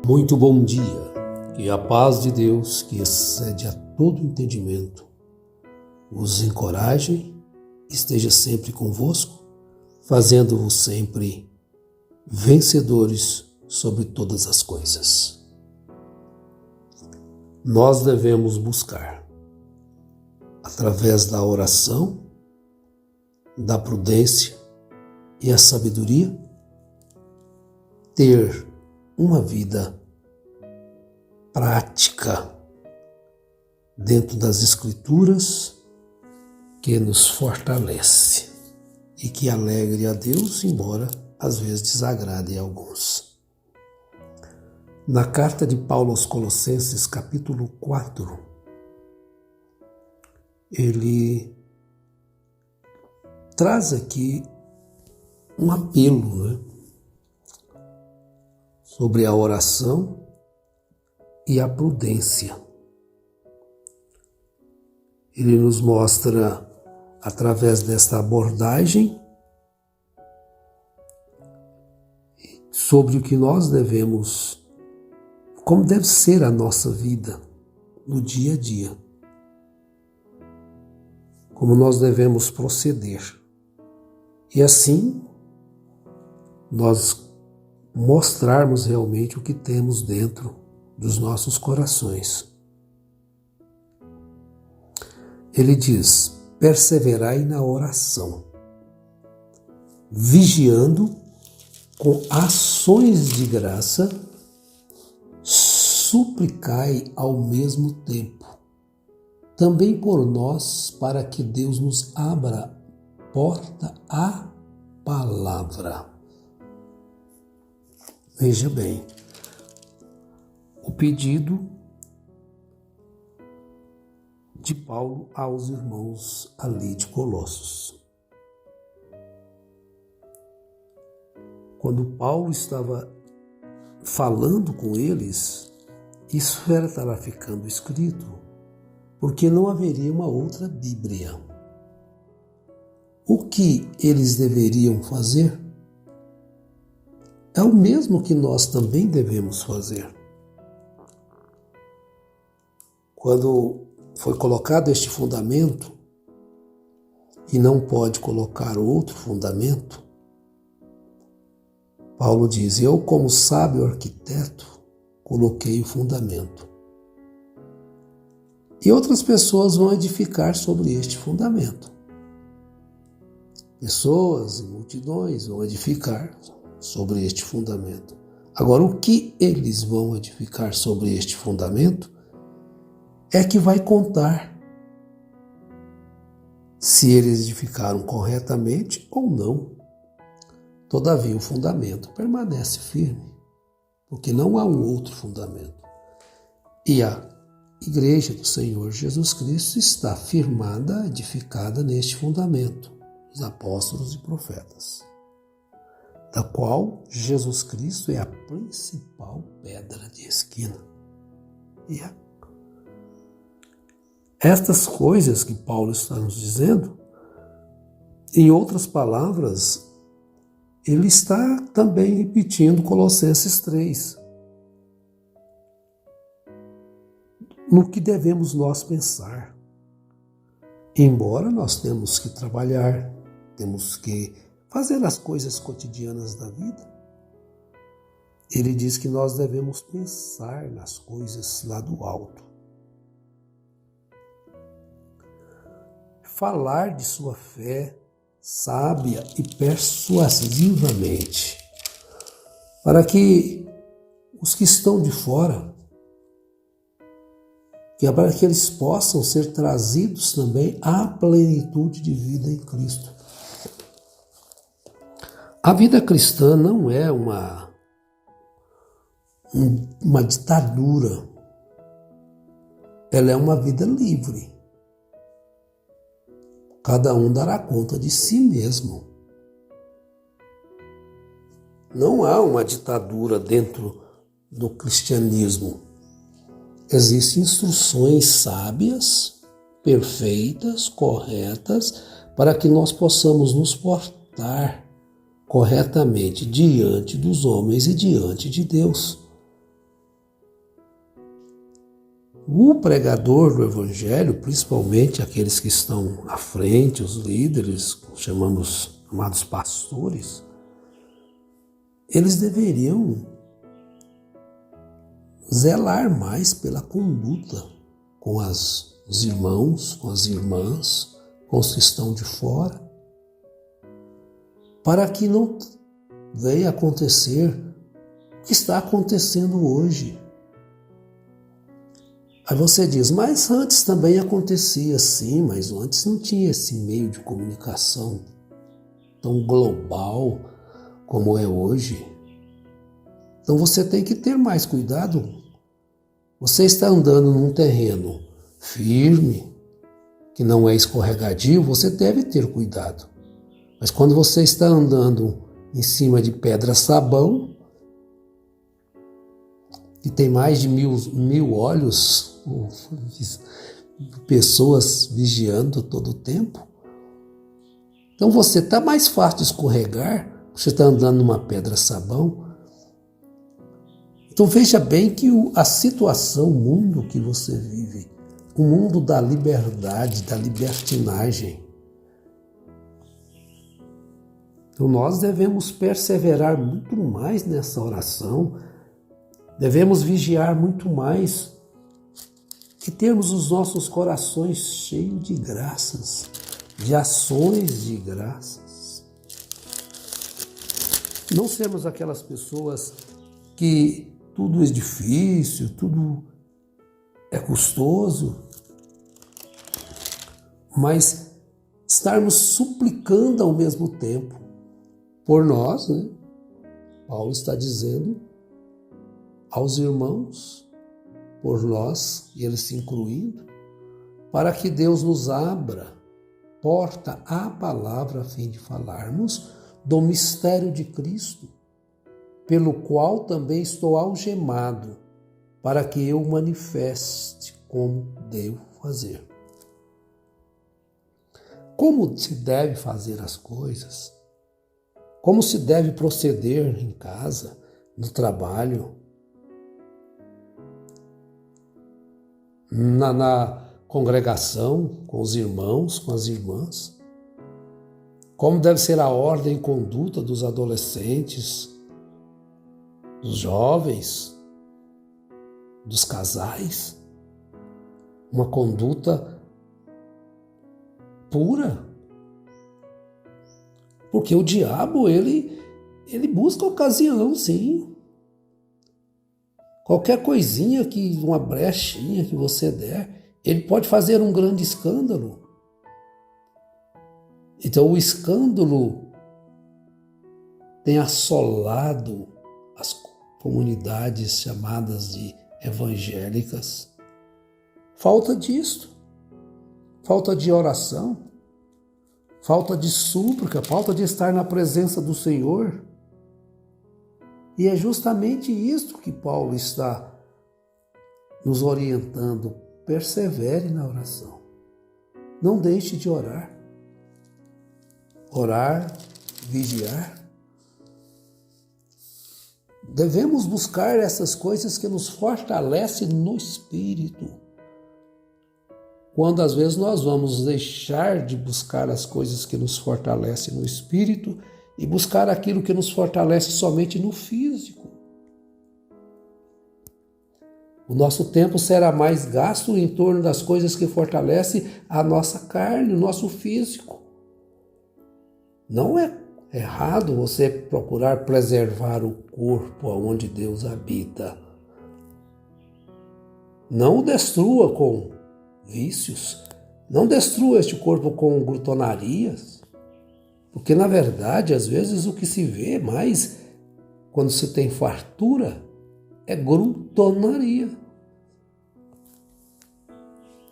Muito bom dia, que a paz de Deus, que excede a todo entendimento, os encoraje, esteja sempre convosco, fazendo-vos sempre vencedores sobre todas as coisas. Nós devemos buscar, através da oração, da prudência e a sabedoria, ter uma vida prática dentro das Escrituras que nos fortalece e que alegre a Deus, embora às vezes desagrade a alguns. Na carta de Paulo aos Colossenses, capítulo 4, ele traz aqui um apelo, sobre a oração e a prudência. Ele nos mostra, através desta abordagem, sobre o que nós devemos, como deve ser a nossa vida no dia a dia, como nós devemos proceder. E assim, nós mostrarmos realmente o que temos dentro dos nossos corações. Ele diz: perseverai na oração, vigiando com ações de graça, suplicai ao mesmo tempo, também por nós, para que Deus nos abra porta à palavra. Veja bem, o pedido de Paulo aos irmãos ali de Colossos. Quando Paulo estava falando com eles, isso estava ficando escrito, porque não haveria uma outra Bíblia. O que eles deveriam fazer é o mesmo que nós também devemos fazer. Quando foi colocado este fundamento, e não pode colocar outro fundamento, Paulo diz: eu, como sábio arquiteto, coloquei o fundamento. E outras pessoas vão edificar sobre este fundamento. Pessoas e multidões vão edificar sobre este fundamento. Agora, o que eles vão edificar sobre este fundamento é que vai contar se eles edificaram corretamente ou não. Todavia, o fundamento permanece firme, porque não há um outro fundamento. E a Igreja do Senhor Jesus Cristo está firmada, edificada neste fundamento, os apóstolos e profetas, da qual Jesus Cristo é a principal pedra de esquina. E estas coisas que Paulo está nos dizendo, em outras palavras, ele está também repetindo Colossenses 3. No que devemos nós pensar. Embora nós temos que trabalhar, temos que fazer as coisas cotidianas da vida, ele diz que nós devemos pensar nas coisas lá do alto. Falar de sua fé sábia e persuasivamente, para que os que estão de fora, para que eles possam ser trazidos também à plenitude de vida em Cristo. A vida cristã não é uma ditadura, ela é uma vida livre. Cada um dará conta de si mesmo. Não há uma ditadura dentro do cristianismo. Existem instruções sábias, perfeitas, corretas, para que nós possamos nos portar corretamente diante dos homens e diante de Deus. O pregador do Evangelho, principalmente aqueles que estão à frente, os líderes, chamamos amados pastores, eles deveriam zelar mais pela conduta com os irmãos, com as irmãs, com os que estão de fora, para que não venha acontecer o que está acontecendo hoje. Aí você diz, mas antes também acontecia assim, mas antes não tinha esse meio de comunicação tão global como é hoje. Então você tem que ter mais cuidado. Você está andando num terreno firme, que não é escorregadio, você deve ter cuidado. Mas quando você está andando em cima de pedra-sabão, que tem mais de mil olhos, pessoas vigiando todo o tempo, então você está mais fácil de escorregar, você está andando numa pedra-sabão. Então veja bem que a situação, o mundo que você vive, o mundo da liberdade, da libertinagem. Então nós devemos perseverar muito mais nessa oração, devemos vigiar muito mais e termos os nossos corações cheios de graças, de ações de graças. Não sermos aquelas pessoas que tudo é difícil, tudo é custoso, mas estarmos suplicando ao mesmo tempo por nós, né? Paulo está dizendo aos irmãos, por nós, e eles se incluindo, para que Deus nos abra porta à palavra a fim de falarmos do mistério de Cristo, pelo qual também estou algemado, para que eu manifeste como devo fazer. Como se deve fazer as coisas? Como se deve proceder em casa, no trabalho, na congregação, com os irmãos, com as irmãs? Como deve ser a ordem e conduta dos adolescentes, dos jovens, dos casais? Uma conduta pura. Porque o diabo, ele busca ocasião, sim. Qualquer coisinha, uma brechinha que você der, ele pode fazer um grande escândalo. Então o escândalo tem assolado as comunidades chamadas de evangélicas. Falta disto, falta de oração, falta de súplica, falta de estar na presença do Senhor. E é justamente isto que Paulo está nos orientando. Persevere na oração. Não deixe de orar. Orar, vigiar. Devemos buscar essas coisas que nos fortalecem no espírito. Quando às vezes nós vamos deixar de buscar as coisas que nos fortalecem no espírito e buscar aquilo que nos fortalece somente no físico. O nosso tempo será mais gasto em torno das coisas que fortalecem a nossa carne, o nosso físico. Não é errado você procurar preservar o corpo onde Deus habita. Não o destrua com vícios, não destrua este corpo com glutonarias, porque na verdade às vezes o que se vê mais quando se tem fartura é glutonaria.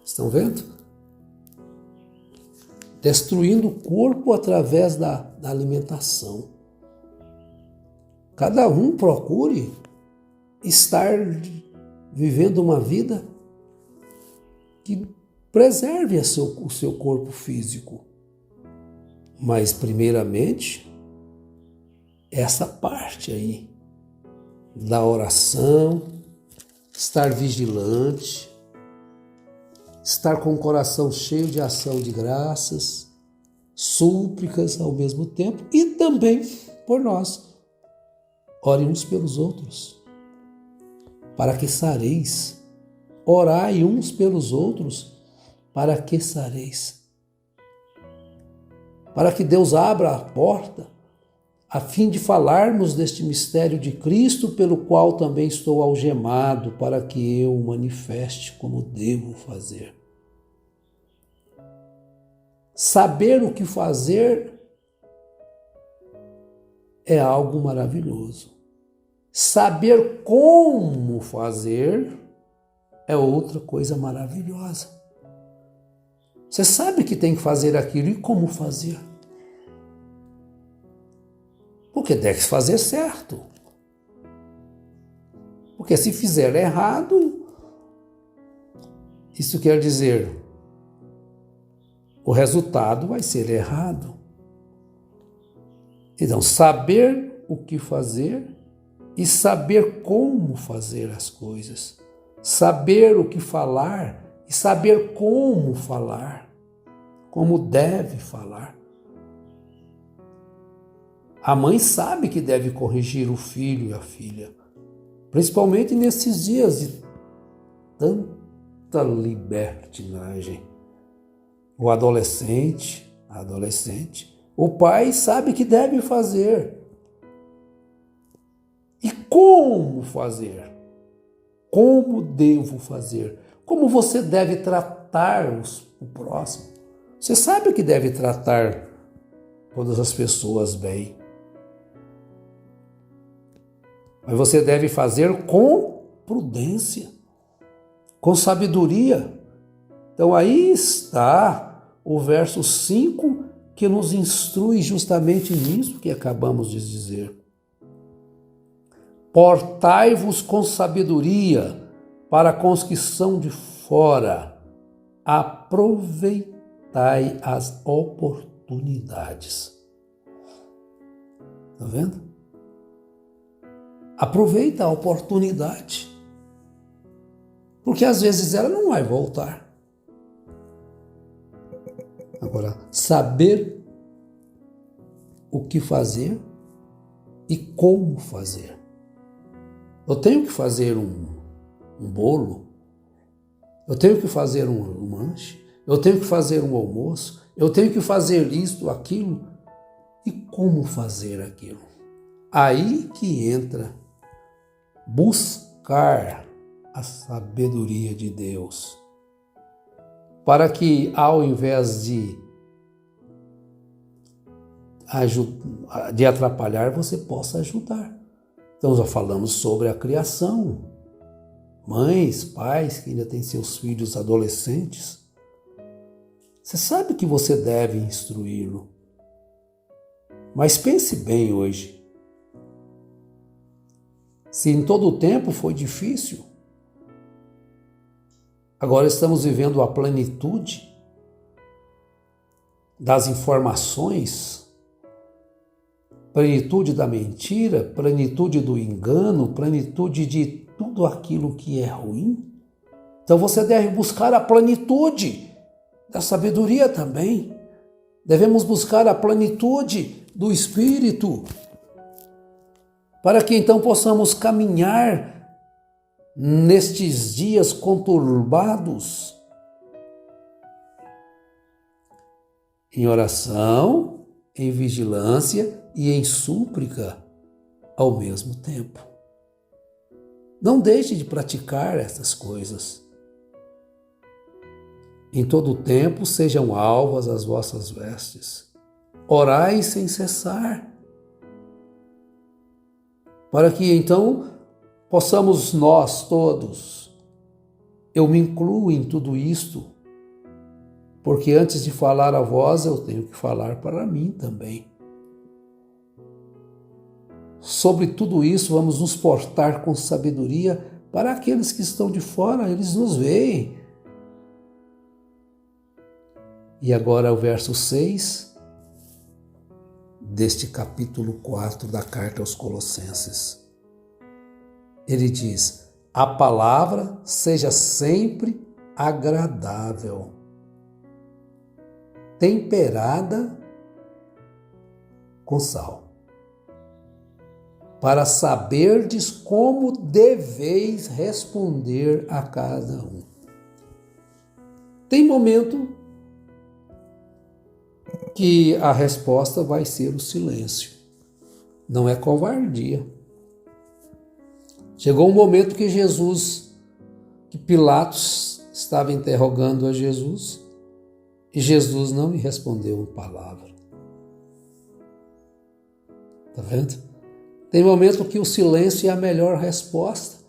Estão vendo? Destruindo o corpo através da alimentação. Cada um procure estar vivendo uma vida que preserve o seu corpo físico. Mas, primeiramente, essa parte aí da oração, estar vigilante, estar com o coração cheio de ação de graças, súplicas ao mesmo tempo e também por nós. Orem uns pelos outros, para que sareis. Orai uns pelos outros, para que sareis. Para que Deus abra a porta, a fim de falarmos deste mistério de Cristo, pelo qual também estou algemado, para que eu o manifeste como devo fazer. Saber o que fazer é algo maravilhoso. Saber como fazer é outra coisa maravilhosa. Você sabe que tem que fazer aquilo e como fazer. Porque deve fazer certo. Porque se fizer errado, isso quer dizer, o resultado vai ser errado. Então, saber o que fazer e saber como fazer as coisas. Saber o que falar e saber como falar. Como deve falar. A mãe sabe que deve corrigir o filho e a filha, principalmente nesses dias de tanta libertinagem. O adolescente, a adolescente, o pai sabe que deve fazer. E como fazer? Como devo fazer? Como você deve tratar o próximo? Você sabe que deve tratar todas as pessoas bem. Mas você deve fazer com prudência, com sabedoria. Então aí está o verso 5 que nos instrui justamente nisso que acabamos de dizer. Portai-vos com sabedoria para com os que são de fora. Aproveitai as oportunidades. Está vendo? Aproveita a oportunidade. Porque às vezes ela não vai voltar. Agora, saber o que fazer e como fazer. Eu tenho que fazer um bolo, eu tenho que fazer um lanche, eu tenho que fazer um almoço, eu tenho que fazer isto, aquilo. E como fazer aquilo? Aí que entra buscar a sabedoria de Deus, para que ao invés de atrapalhar, você possa ajudar. Então já falamos sobre a criação. Mães, pais que ainda têm seus filhos adolescentes, você sabe que você deve instruí-lo. Mas pense bem hoje. Se em todo o tempo foi difícil, agora estamos vivendo a plenitude das informações, plenitude da mentira, plenitude do engano, plenitude de tudo aquilo que é ruim. Então você deve buscar a plenitude da sabedoria também. Devemos buscar a plenitude do Espírito, para que então possamos caminhar nestes dias conturbados em oração, em vigilância e em súplica ao mesmo tempo. Não deixe de praticar essas coisas. Em todo o tempo sejam alvas as vossas vestes. Orai sem cessar, para que então possamos nós todos, eu me incluo em tudo isto, porque antes de falar a vós, eu tenho que falar para mim também. Sobre tudo isso, vamos nos portar com sabedoria para aqueles que estão de fora, eles nos veem. E agora o verso 6 deste capítulo 4 da carta aos Colossenses. Ele diz: a palavra seja sempre agradável, temperada com sal, para saberdes como deveis responder a cada um. Tem momento que a resposta vai ser o silêncio. Não é covardia. Chegou um momento que Pilatos estava interrogando a Jesus e Jesus não lhe respondeu uma palavra. Está vendo? Tem momento que o silêncio é a melhor resposta.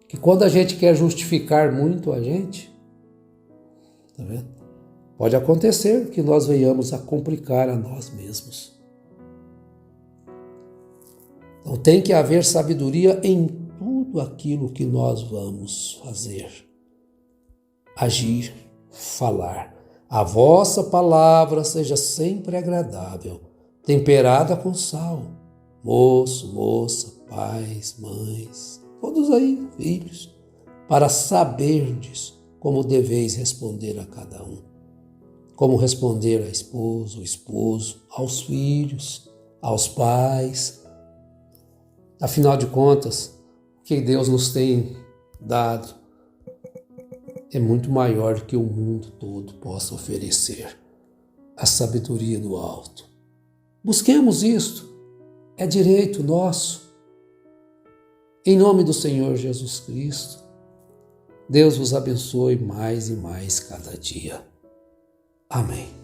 Que quando a gente quer justificar muito a gente, tá vendo? Pode acontecer que nós venhamos a complicar a nós mesmos. Então tem que haver sabedoria em tudo aquilo que nós vamos fazer, agir, falar. A vossa palavra seja sempre agradável, temperada com sal. Moço, moça, pais, mães, todos aí, filhos, para saberdes como deveis responder a cada um. Como responder à esposa, ao esposo, aos filhos, aos pais. Afinal de contas, o que Deus nos tem dado é muito maior do que o mundo todo possa oferecer. A sabedoria do alto. Busquemos isto, é direito nosso. Em nome do Senhor Jesus Cristo, Deus vos abençoe mais e mais cada dia. Amém.